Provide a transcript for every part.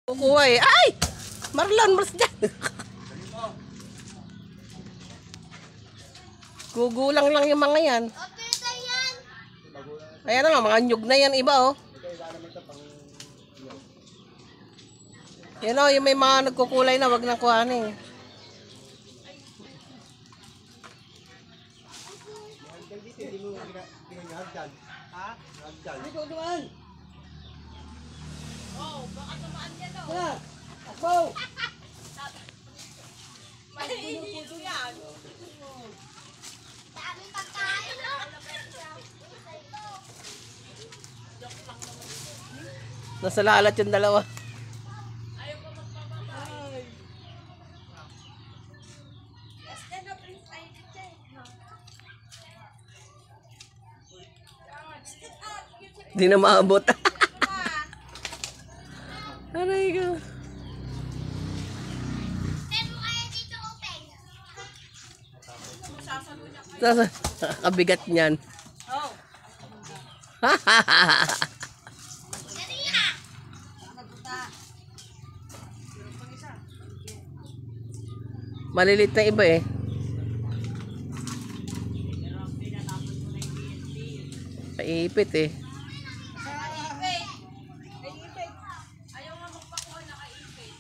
Kukuha eh. Ay! Marlon, maras dyan. Gugulang lang yung mga yan. Ayan na nga, mga nyug na yan iba oh. Yan oh, yung may mga nagkukulay na, wag nang kuhanin. Oh, baka tumaan yan o. Ako! Mahihilo yan. Dami pagkain, no? Nasa lalat yung dalawa. Ayaw pa magpapabay. Yes, then no, please, I did say. Di na maabot. Aray ka. Pero kaya dito open. Kabigat niyan. Oh. Dali na. Malilit na iba eh. Paipit eh. Ayaw nga magpakuha na kaipit.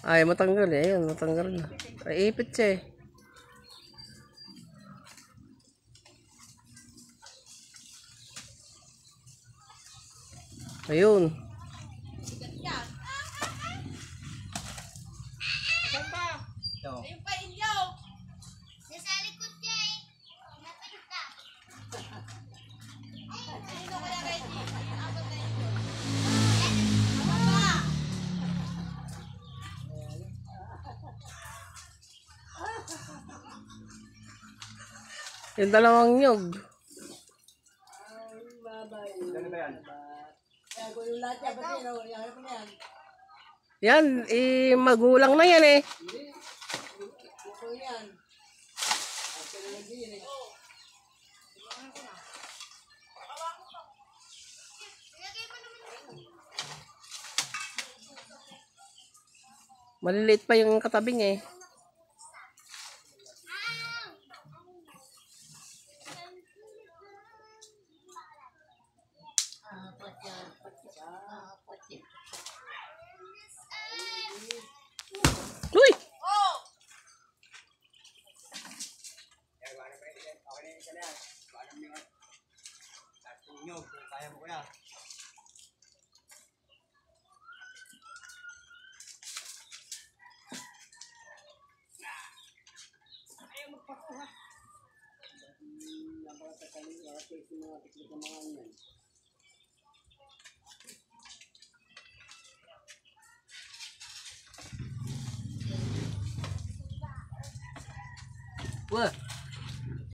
Ay, matanggal eh. Ayun, matanggal na. Ay, ipit siya eh. Ayun. Saan ba? Ayun pa inyo. Nasa likod niya eh. Napit na. Sino kaya kayo dito? Yung abot na inyo. Ano ba? Yung dalawang nyog. Yan, eh, magulang na yan eh. Ilagay mo naman dito. Maliliit pa yung katabing eh. Uy! Oh! Wah!